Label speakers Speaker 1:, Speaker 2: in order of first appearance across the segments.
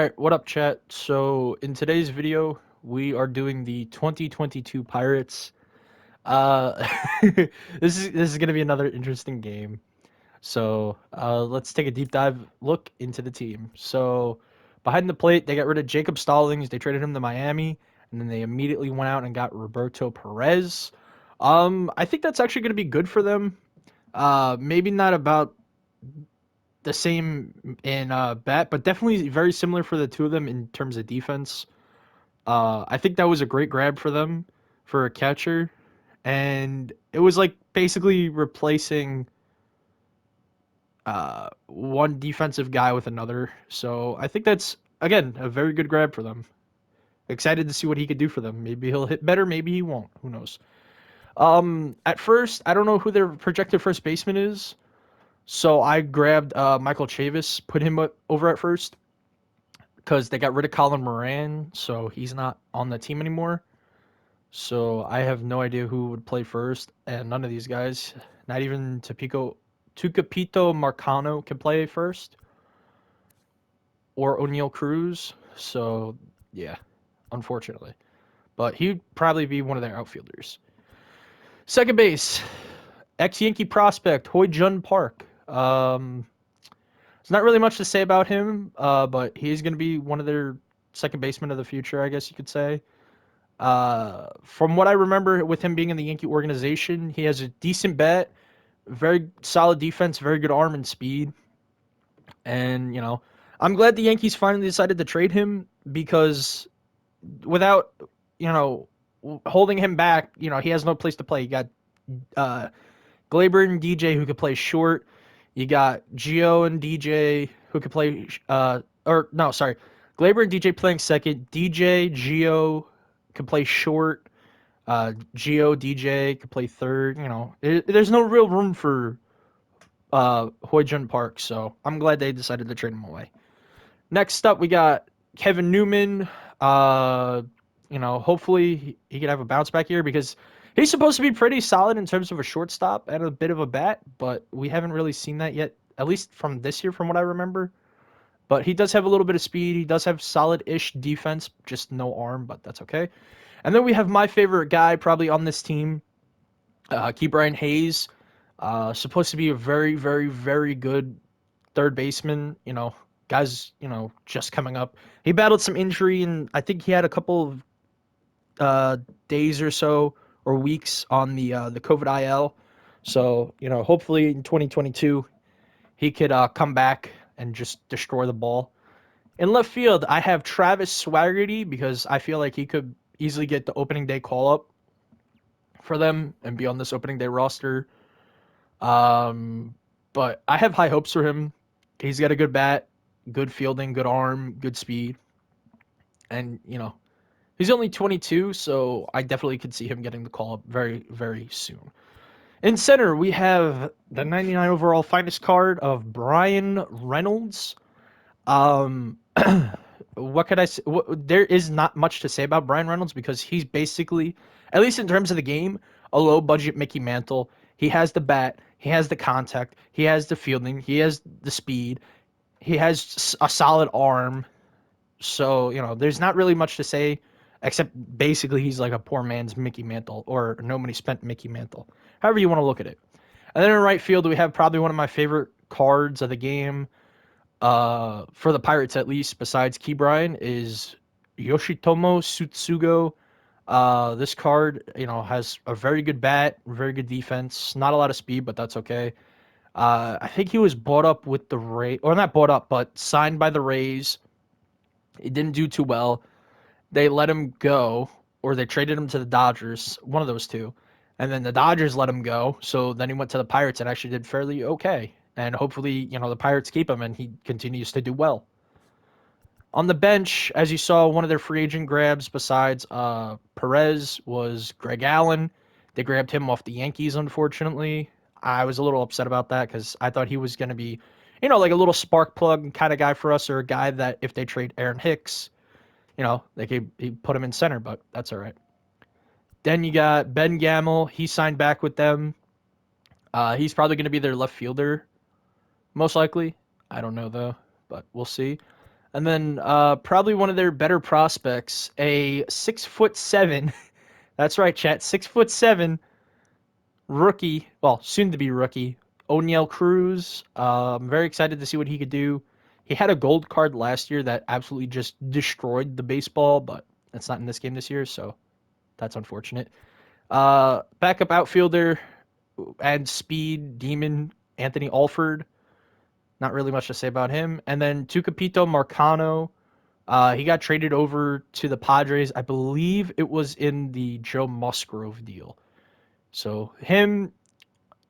Speaker 1: All right, what up, chat? So in today's video, we are doing the 2022 Pirates. Uh, this is gonna be another interesting game. So let's take a deep dive look into the team. So behind the plate, they got rid of Jacob Stallings. They traded him to Miami, and then they immediately went out and got Roberto Perez. I think that's actually gonna be good for them. Maybe not about the same in bat, but definitely very similar for the two of them in terms of defense. I think that was a great grab for them for a catcher, and it was like basically replacing one defensive guy with another. So I think that's again a very good grab for them. Excited to see what he could do for them. Maybe he'll hit better, maybe he won't. Who knows? At first, I don't know who their projected first baseman is. So I grabbed Michael Chavis, put him over at first because they got rid of Colin Moran, so he's not on the team anymore. So I have no idea who would play first, and none of these guys, not even Tucapito Marcano, can play first, or O'Neal Cruz. So yeah, unfortunately, but he'd probably be one of their outfielders. Second base, ex-Yankee prospect Jun Park. There's not really much to say about him, but he's going to be one of their second basemen of the future, I guess you could say. From what I remember with him being in the Yankee organization, he has a decent bat, very solid defense, very good arm and speed. And, I'm glad the Yankees finally decided to trade him because without, you know, holding him back, he has no place to play. You got uh, Glaber and DJ who could play short. You got Gio and DJ who could play, or no, sorry, Glaber and DJ playing second. DJ, Gio could play short. Gio, DJ could play third. There's no real room for Hoyjoon Park, so I'm glad they decided to trade him away. Next up, we got Kevin Newman. Hopefully he could have a bounce back here because he's supposed to be pretty solid in terms of a shortstop and a bit of a bat, but we haven't really seen that yet, at least from this year, from what I remember. But he does have a little bit of speed. He does have solid-ish defense, just no arm, but that's okay. And then we have my favorite guy probably on this team, Brian Hayes. Supposed to be a very, very, very good third baseman. Guys, just coming up. He battled some injury, and I think he had a couple of days or so or weeks on the COVID IL. So hopefully in 2022 he could come back and just destroy the ball. In left field, I have Travis Swaggarty because I feel like he could easily get the opening day call up for them and be on this opening day roster. But I have high hopes for him. He's got a good bat, good fielding, good arm, good speed, and he's only 22, so I definitely could see him getting the call up very, very soon. In center, we have the 99 overall finest card of Brian Reynolds. Um, what could I say? There is not much to say about Brian Reynolds because he's basically, at least in terms of the game, a low budget Mickey Mantle. He has the bat, he has the contact, he has the fielding, he has the speed, he has a solid arm. So, there's not really much to say except basically he's like a poor man's Mickey Mantle or no money spent Mickey Mantle. However you want to look at it. And then in right field, we have probably one of my favorite cards of the game, for the Pirates at least, besides Brian, is Yoshitomo Sutsugo. This card, has a very good bat, very good defense, not a lot of speed, but that's okay. I think he was bought up with the Rays, or not bought up, but signed by the Rays. He didn't do too well. They let him go, or they traded him to the Dodgers, one of those two. And then the Dodgers let him go, so then he went to the Pirates and actually did fairly okay. And hopefully, the Pirates keep him and he continues to do well. On the bench, as you saw, one of their free agent grabs besides Perez was Greg Allen. They grabbed him off the Yankees, unfortunately. I was a little upset about that because I thought he was going to be, like a little spark plug kind of guy for us, or a guy that if they trade Aaron Hicks, they could put him in center, but that's all right. Then you got Ben Gamel. He signed back with them. He's probably going to be their left fielder, most likely. I don't know, though, but we'll see. And then probably one of their better prospects, a 6'7". That's right, chat. 6'7" rookie, well, soon to be rookie, O'Neal Cruz. I'm very excited to see what he could do. He had a gold card last year that absolutely just destroyed the baseball, but that's not in this game this year, so that's unfortunate. Backup outfielder and speed demon Anthony Alford. Not really much to say about him. And then Tucapito Marcano. He got traded over to the Padres. I believe it was in the Joe Musgrove deal. So him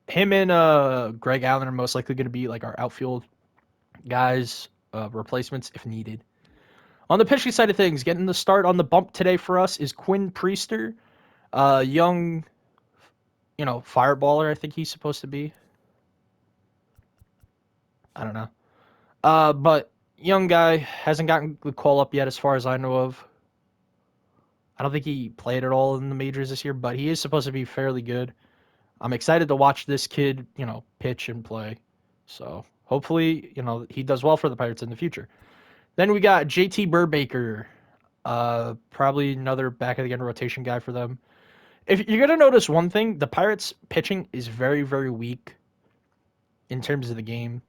Speaker 1: and Greg Allen are most likely going to be like our outfield guys, replacements if needed. On the pitching side of things, getting the start on the bump today for us is Quinn Priester, young, fireballer. I think he's supposed to be. I don't know. But young guy hasn't gotten the call up yet, as far as I know of. I don't think he played at all in the majors this year, but he is supposed to be fairly good. I'm excited to watch this kid, pitch and play. So hopefully, he does well for the Pirates in the future. Then we got JT Burbaker, probably another back of the end rotation guy for them. If you're gonna notice one thing, the Pirates pitching is very, very weak in terms of the game,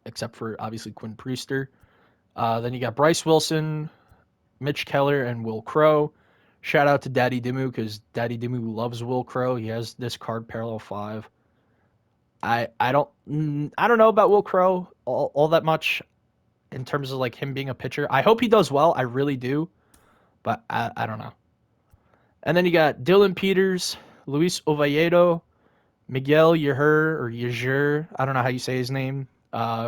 Speaker 1: except for obviously Quinn Priester. Then you got Bryce Wilson, Mitch Keller, and Will Crowe. Shout out to Daddy Dimu because Daddy Dimu loves Will Crowe. He has this card parallel 5. I don't know about Will Crowe all that much in terms of like him being a pitcher. I hope he does well. I really do, but I don't know. And then you got Dylan Peters, Luis Oviedo, Miguel Yeher. I don't know how you say his name.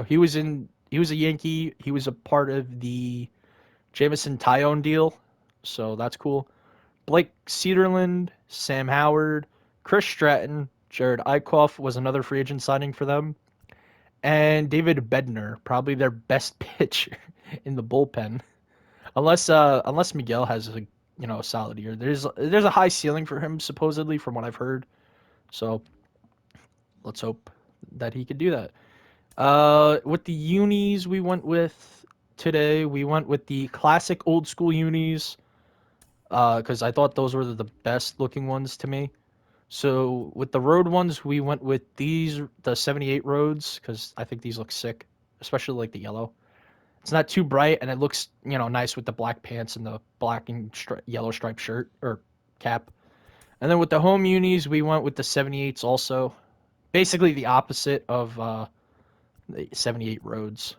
Speaker 1: He was a Yankee. He was a part of the Jamison Tyone deal, so that's cool. Blake Cederland, Sam Howard, Chris Stratton, Jared Eichhoff was another free agent signing for them, and David Bednar, probably their best pitcher in the bullpen, unless Miguel has a solid year. There's a high ceiling for him supposedly from what I've heard, so let's hope that he could do that. With the unis we went with today, we went with the classic old school unis. Because I thought those were the best looking ones to me. So with the road ones, we went with the 78 roads, because I think these look sick, especially like the yellow. It's not too bright, and it looks, nice with the black pants and the black and yellow striped shirt, or cap. And then with the home unis, we went with the 78s also. Basically the opposite of the 78 roads.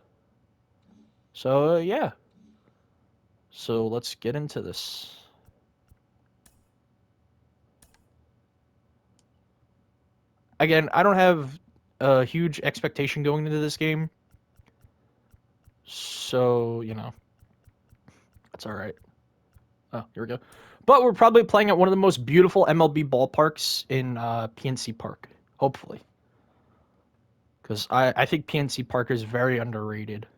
Speaker 1: So, yeah. So let's get into this. Again, I don't have a huge expectation going into this game. So, that's all right. Oh, here we go. But we're probably playing at one of the most beautiful MLB ballparks in PNC Park, hopefully. Because I think PNC Park is very underrated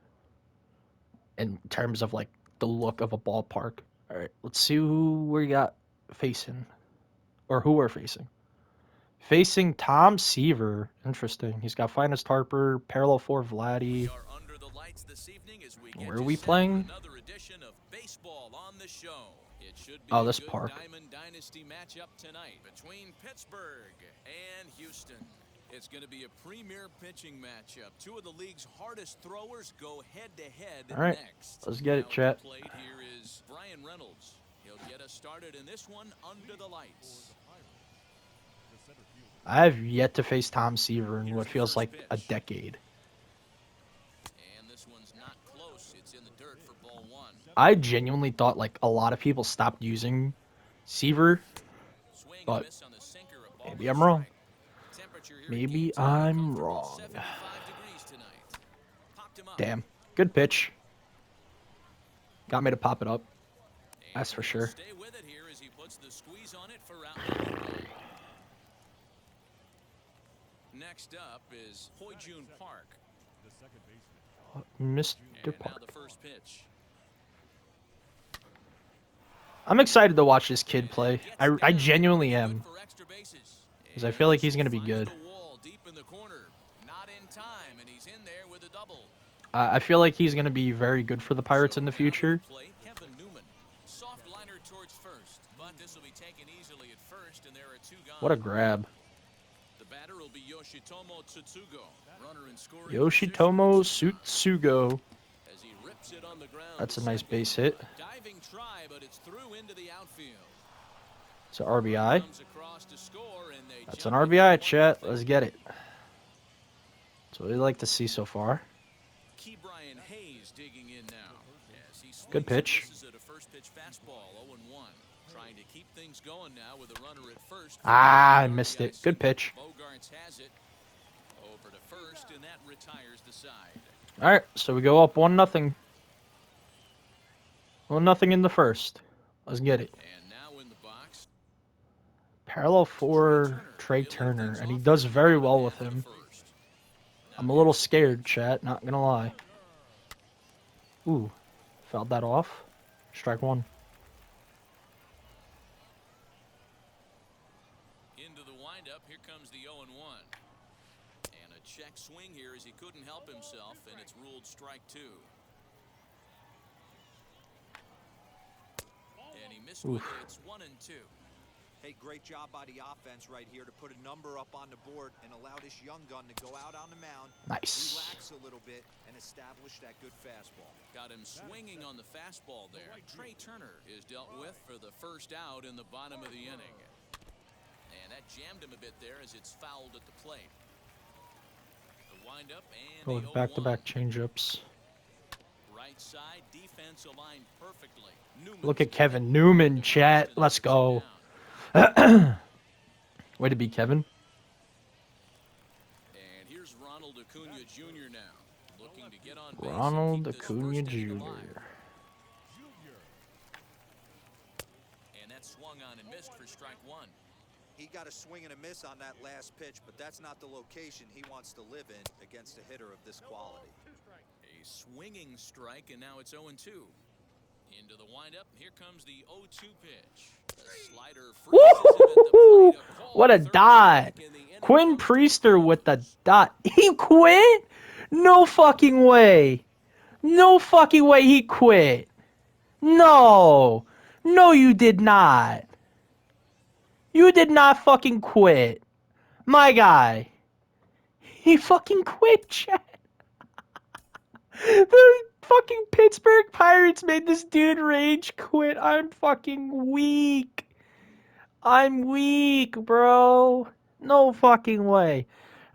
Speaker 1: in terms of, like, the look of a ballpark. All right, let's see who we got facing. Or who we're facing. Facing Tom Seaver. Interesting. He's got Finest Harper, Parallel 4 Vladdy. Where are we playing? Oh, this park.
Speaker 2: Diamond Dynasty matchup tonight between Pittsburgh and Houston. It's going to be a premier pitching matchup. Two of the league's hardest throwers go head-to-head
Speaker 1: All right,
Speaker 2: next.
Speaker 1: let's get it, chat.
Speaker 2: Here is Brian Reynolds. He'll get us started in this one under the lights.
Speaker 1: I have yet to face Tom Seaver in what feels like a decade.
Speaker 2: And this one's not close. It's in the dirt for ball 1.
Speaker 1: I genuinely thought like a lot of people stopped using Seaver, but maybe I'm wrong. Maybe I'm wrong. Damn, good pitch. Got me to pop it up. That's for sure.
Speaker 2: Next up is Hoyjoon Park.
Speaker 1: Mr. Park.
Speaker 2: The first pitch.
Speaker 1: I'm excited to watch this kid play. I genuinely am. Because I feel like he's going to be good.
Speaker 2: Not in time, and he's in there with a double.
Speaker 1: I feel like he's going to be very good for the Pirates in the future.
Speaker 2: Kevin Newman. Soft liner towards first, but this will be taken easily at first, and there are two gone.
Speaker 1: What a grab.
Speaker 2: The batter will be Yoshitomo Sutsugo. Runner in scoring
Speaker 1: Yoshitomo
Speaker 2: position.
Speaker 1: Sutsugo.
Speaker 2: As he rips it on the ground.
Speaker 1: That's a nice base hit.
Speaker 2: Diving try, but it's through into the outfield.
Speaker 1: It's an RBI.
Speaker 2: Comes across to score, and they
Speaker 1: That's an
Speaker 2: jump
Speaker 1: RBI,
Speaker 2: into
Speaker 1: chat.
Speaker 2: 1-0.
Speaker 1: Let's get it. That's what we like to see so far.
Speaker 2: Key Brian Hayes digging in now. As he swings
Speaker 1: Good pitch.
Speaker 2: and misses at a first pitch fastball, 0-1. Trying to keep things going now with a runner at first.
Speaker 1: I missed it. Good pitch.
Speaker 2: Bogarts has it. Over to first, and that retires the side.
Speaker 1: All right, so we go up 1-0. 1-0 in the first. Let's get it.
Speaker 2: And now in the box,
Speaker 1: Parallel for Trey Turner, and he does very well with him. I'm a little scared, chat, not gonna lie. Ooh, fouled that off. Strike one.
Speaker 2: into the windup, here comes the 0-1. And a check swing here as he couldn't help himself, and it's ruled strike two. And he missed with it. It's 1-2.
Speaker 3: Hey, great job by the offense right here to put a number up on the board and allow this young gun to go out on the mound,
Speaker 1: Nice.
Speaker 3: relax a little bit, and establish that good fastball.
Speaker 2: Got him swinging on the fastball there. Trey Turner is dealt with for the first out in the bottom of the inning. And that jammed him a bit there as it's fouled at the plate. The windup and
Speaker 1: Going
Speaker 2: the 0-1.
Speaker 1: back-to-back changeups.
Speaker 2: Right side defense aligned perfectly.
Speaker 1: Look at Kevin Newman, chat. Let's go. Way to be, Kevin.
Speaker 2: And here's Ronald Acuna Jr. now, looking to get on base.
Speaker 1: Ronald Acuna Jr.
Speaker 2: And that swung on and missed for strike one.
Speaker 3: He got a swing and a miss on that last pitch, but that's not the location he wants to live in against a hitter of this quality.
Speaker 2: A swinging strike, and now it's 0-2. Into the windup, here comes the 0-2 pitch. The slider freezes him at the plate.
Speaker 1: What a dot. Quinn Priester with the dot. He quit? No fucking way. No fucking way he quit. No. No, you did not. You did not fucking quit. My guy. He fucking quit, chat. The fucking Pittsburgh Pirates made this dude rage quit. I'm fucking weak. I'm weak, bro. No fucking way.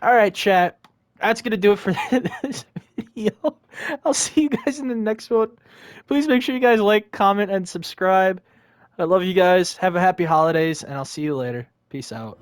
Speaker 1: Alright, chat. That's going to do it for this video. I'll see you guys in the next one. Please make sure you guys like, comment, and subscribe. I love you guys. Have a happy holidays, and I'll see you later. Peace out.